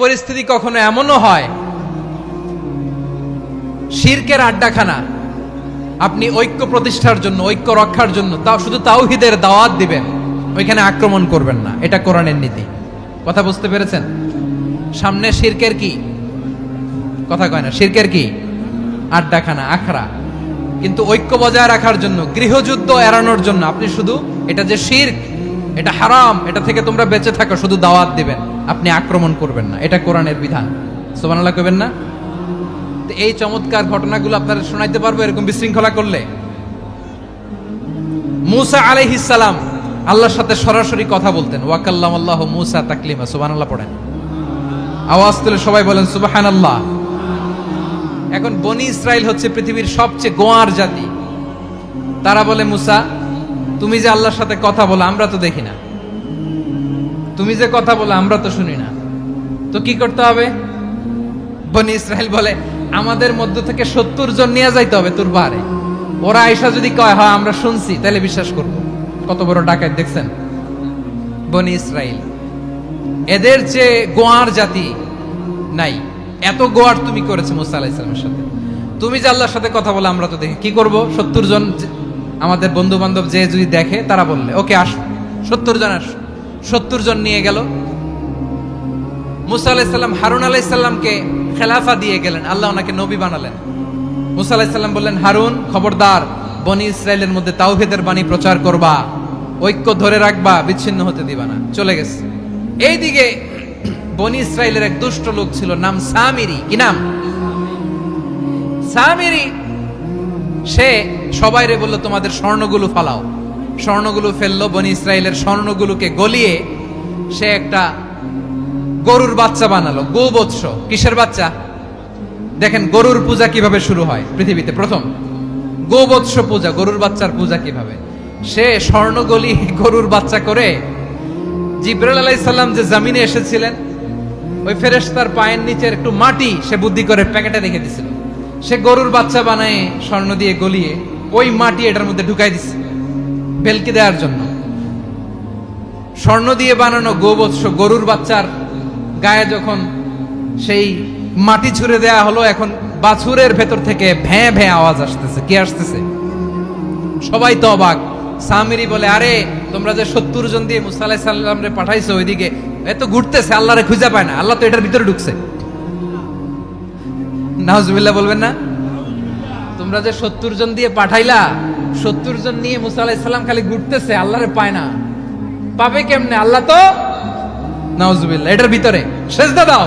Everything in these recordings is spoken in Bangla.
পরিস্থিতি কখনো এমনও হয় শিরকের আড্ডাখানা, আপনি ঐক্য প্রতিষ্ঠার জন্য, ঐক্য রক্ষার জন্য শুধু তাওহীদের দাওয়াত দিবেন, ওইখানে আক্রমণ করবেন না। এটা কোরআনের নীতি। কথা বুঝতে পেরেছেন? সামনে শিরকের কি কথা কয় না, শিরকের কি আড্ডাখানা, আখড়া। কিন্তু ঐক্য বজায় রাখার জন্য, গৃহযুদ্ধ এড়ানোর জন্য আপনি শুধু এটা যে শিরক, এটা হারাম, এটা থেকে তোমরা বেঁচে থাকো, শুধু দাওয়াত দিবেন, আপনি আক্রমণ করবেন না। এটা কোরআনের বিধান। সুবহানাল্লাহ কইবেন না? এই চমৎকার ঘটনাগুলো আপনারা শোনাইতে পারবো এরকম বিশৃঙ্খলা করলে। মূসা আলাইহিস সালাম আল্লাহর সাথে সরাসরি কথা বলতেন। ওয়াকাল্লামাল্লাহু মূসা তাকলিমা। সুবহানাল্লাহ পড়েন, আওয়াজ তুলে সবাই বলেন সুবহানাল্লাহ। এখন বনি ইসরাইল হচ্ছে পৃথিবীর সবচেয়ে গোয়ার জাতি। তারা বলে, মূসা তুমি যে আল্লাহর সাথে কথা বলো আমরা তো দেখি না, তুমি যে কথা বলো আমরা তো শুনি না, তো কি করতে হবে? বনি ইসরাইল বলে, আমাদের মধ্য থেকে 70 জন নিয়ে যাইতে হবে তোর বাড়ি। ওরা আয়েশা যদি কয় হ্যাঁ আমরা শুনছি, তাহলে বিশ্বাস করব। কত বড় ডাকাত দেখছেন বনি ইসরাইল। এদের যে গোয়ার জাতি নাই, এত গোয়ার তুমি করেছে মুসা আলাইহিস সালামের সাথে। তুমি যে আল্লাহর সাথে কথা বলে আমরা তো দেখি, কি করব? 70 জন আমাদের বন্ধু বান্ধব যে যদি দেখে, তারা বললে ওকে আস, 70 জন আস। 70 জন নিয়ে গেল। মুসা আলাইহিস সালাম হারুন আলাইহিস সালামকে খেলাফা দিয়ে গেলেন, আল্লাহ ওনাকে নবী বানালেন। মুসা আলাইহিস সালাম বললেন, হারুন খবরদার, বনি ইসরাইলের মধ্যে তাওহীদের বাণী প্রচার করবা, ঐক্য ধরে রাখবা, বিচ্ছিন্ন হতে দিবা না। চলে গেছে। এইদিকে বনি ইসরাইলের এক দুষ্ট লোক ছিল, নাম সামিরি। কি নাম? সামিরি। সে সবাইরে বলল, তোমাদের স্বর্ণগুলো ফালাও। স্বর্ণগুলো ফেললো। বনি ইসরাইলের স্বর্ণগুলোকে গলিয়ে সে একটা গরুর বাচ্চা বানালো। গোবৎস। কিসের বাচ্চা? দেখেন গরুর পূজা কিভাবে শুরু হয় পৃথিবীতে প্রথম। গোবৎস পূজা, গরুর বাচ্চার পূজা কিভাবে। সে স্বর্ণ গলি গরুর বাচ্চা করে, জিবরাইল আলাইহিস সালাম যে জমিনে এসেছিলেন, ওই ফেরেশতার পায়ের নিচের একটু মাটি সে বুদ্ধি করে প্যাকেটে রেখে দিছিল। সে গরুর বাচ্চা বানায় স্বর্ণ দিয়ে গলিয়ে ওই মাটি এটার মধ্যে ঢুকাই দিচ্ছে ভেলকি দেওয়ার জন্য। স্বর্ণ দিয়ে বানানো গোবৎস গরুর বাচ্চার গায়ে যখন সেই মাটি ছুঁড়ে দেয়া হলো, এখন বাছুরের ভেতর থেকে ভ্যাঁ ভ্যাঁ আওয়াজ আসতেছে। কি আসতেছে? সবাই তো অবাক। সামিরি বলে, আরে তোমরা যে 70 জন দিয়ে মুসা আলাইহিস সালামরে পাঠাইছো, ওইদিকে এত ঘুরতেছে, আল্লাহরে খুঁজে পায় না, আল্লাহ তো এটার ভিতরে ঢুকছে। নাউজুবিল্লাহ বলবেন না? তোমরা যে 70 জন দিয়ে পাঠাইলা, 70 জন নিয়ে মুসা আলাইহিস সালাম খালি ঘুরতেছে, আল্লাহরে পায় না। পাবে কেমনে? আল্লাহ তো নাউজুবিল্লাহ এটার ভিতরে। সেজদা দাও।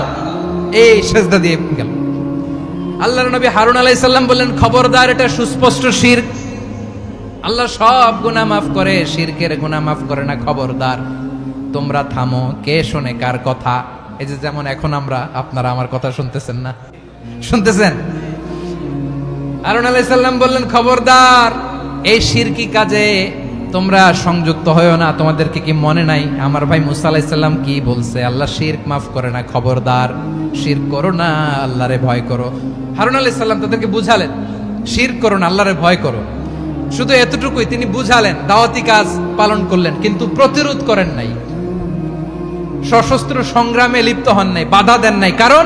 এই সেজদা দিয়ে গেল। আল্লাহর নবী হারুন আলাইহিস সালাম বললেন, খবরদার, এটা সুস্পষ্ট শিরক। আল্লাহ সব গুনাহ মাফ করে, শিরকের গুনাহ মাফ করে না। খবরদার, তোমরা থামো। কে শোনে কার কথা? এই যে যেমন এখন আপনারা আমার কথা শুনতেছেন না? শুনতেছেন? হারুন আলাইহিস সালাম বললেন, খবরদার, এই শিরকি কাজে তোমরা সংযুক্ত হয়ো না। তোমাদেরকে কি মনে নাই আমার ভাই মুসা আলাইহিস সালাম কি বলছে? আল্লাহ শিরক মাফ করে না। খবরদার, শিরক করো না, আল্লাহরে ভয় করো। হারুন আলাইহিস সালাম তাদেরকে বুঝালেন, শিরক করো না, আল্লাহরে ভয় করো। শুধু এতটুকুই তিনি বুঝালেন, দাওয়াতি কাজ পালন করলেন, কিন্তু প্রতিরোধ করেন নাই, সশস্ত্র সংগ্রামে লিপ্ত হন নাই, বাধা দেন নাই। কারণ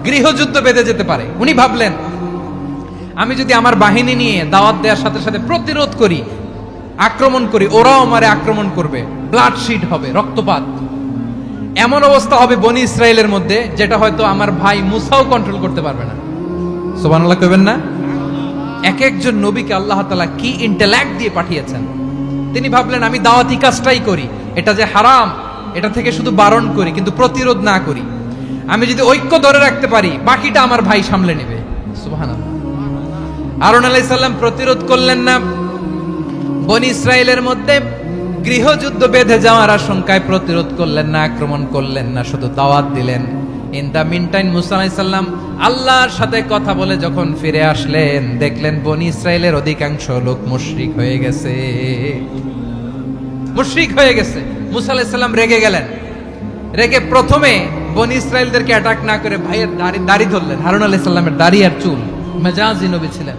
গৃহযুদ্ধ বেঁধে যেতে পারে। উনি ভাবলেন, আমি যদি আমার বাহিনী নিয়ে দাওয়াত দেওয়ার সাথে সাথে প্রতিরোধ করি, আক্রমণ করি, ওরাও আমারে আক্রমণ করবে, ব্লাডশিট হবে, রক্তপাত। এমন অবস্থা হবে বনি ইসরাইলের মধ্যে, যেটা হয়তো আমার ভাই মুসাও কন্ট্রোল করতে পারবে না। সুবহানাল্লাহ কইবেন না? এক একজন নবীকে আল্লাহ তাআলা কি ইন্টেলেক্ট দিয়ে পাঠিয়েছেন। তিনি ভাবলেন, আমি দাওয়াতি কাজটাই করি, এটা যে হারাম এটা থেকে শুধু বারণ করি, কিন্তু প্রতিরোধ না করি। আমি যদি ঐক্য ধরে রাখতে পারি, বাকিটা আমার ভাই সামলে নেবে। সুবহানাল্লাহ। হারুন আলাইহিস সালাম প্রতিরোধ করলেন না। বনি ইসরাইলের মধ্যে গৃহযুদ্ধ বেঁধে যাওয়ার আশঙ্কায় প্রতিরোধ করলেন না, আক্রমণ করলেন না, শুধু দাওয়াত দিলেন। ইন দা মিন টাইম মুসা আলাইহিস সালাম আল্লাহর সাথে কথা বলে যখন ফিরে আসলেন, দেখলেন বনি ইসরাইলের অধিকাংশ লোক মুশরিক হয়ে গেছে। মুশরিক হয়ে গেছে। মুসা আলাইহিস সালাম রেগে গেলেন। রেগে প্রথমে বনি ইসরাইলদেরকে অ্যাটাক না করে ভাইয়ের দাড়ি ধরলেন। হারুন আলাইহিস সালামের দাড়ি আর চুল। মেজাজি নবী ছিলেন।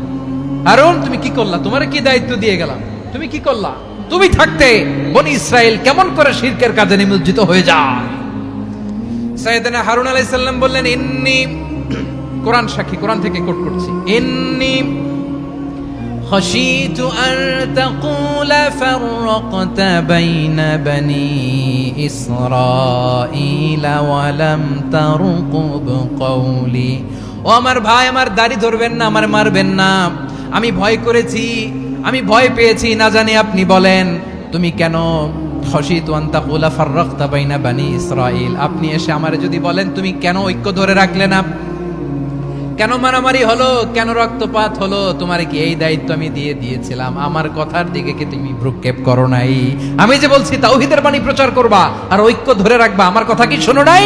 হারুন, তুমি কি করলা? তোমারে কি দায়িত্ব দিয়ে গেলাম? তুমি কি করলা? তুমি থাকতে বনি ইসরাইল কেমন করে শিরকের কাজে নিমজ্জিত হয়ে যায়? সাইয়েদনা হারুন আলাইহিস সালাম বললেন, ইন্নী, কোরআন সাক্ষী, কোরআন থেকে কোট করছি, ইন্নী خشيت أن تقول فرقت بين بني إسرائيل ولم ترقب قولي। ও আমার ভাই, আমার দাড়ি ধরবেন না, আমার মারবেন না। আমি ভয় করেছি, আমি ভয় পেয়েছি, না জানি আপনি বলেন তুমি কেন খশিতু আন তাকুলা ফাররাকতা বাইনা বানি ইসরাইল, আপনি এসে আমারে যদি বলেন তুমি কেন ঐক্য ধরে রাখলে না, কেন মারামারি হলো, কেন রক্তপাত হলো, তোমার কি এই দায়িত্ব আমি দিয়ে দিয়েছিলাম? আমার কথার দিকে কি তুমি ভ্রুক্ষেপ করো নাই? আমি যে বলছি তাওহীদের বাণী প্রচার করবা আর ঐক্য ধরে রাখবা, আমার কথা কি শোনো নাই?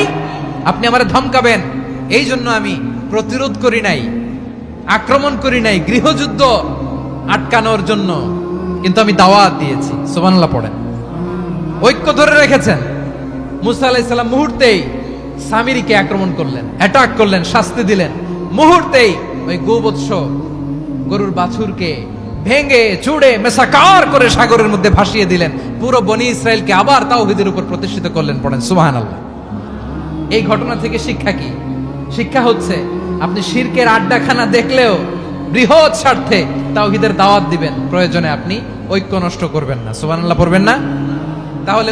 আপনি আমারে ধমকাবেন, এই জন্য আমি প্রতিরোধ করি নাই, আক্রমণ করি নাই, গৃহযুদ্ধ আটকানোর জন্য, কিন্তু আমি দাওয়াত দিয়েছি। সুবহানাল্লাহ পড়েন। ঐক্য ধরে রেখেছেন। মুসা আলাইহিস সালাম মুহূর্তেই সামিরীকে আক্রমণ করলেন, অ্যাটাক করলেন, শাস্তি দিলেন। মুহূর্তেই ওই গোবৎস গরুর বাছুরকে ভেঙে চুড়ে মেসাকার করে সাগরের মধ্যে ভাসিয়ে দিলেন। পুরো বনি ইসরায়েলকে আবার তাওহীদের উপর প্রতিষ্ঠিত করলেন। পড়েন সুবহানাল্লাহ। এই ঘটনা থেকে শিক্ষা কি? শিক্ষা হচ্ছে আপনি শিরকের আড্ডাখানা দেখলেও বৃহৎ স্বার্থে তাওহীদের দাওয়াত দিবেন, প্রয়োজনে আপনি ঐক্য নষ্ট করবেন না। সুবহানাল্লাহ পড়বেন না? তাহলে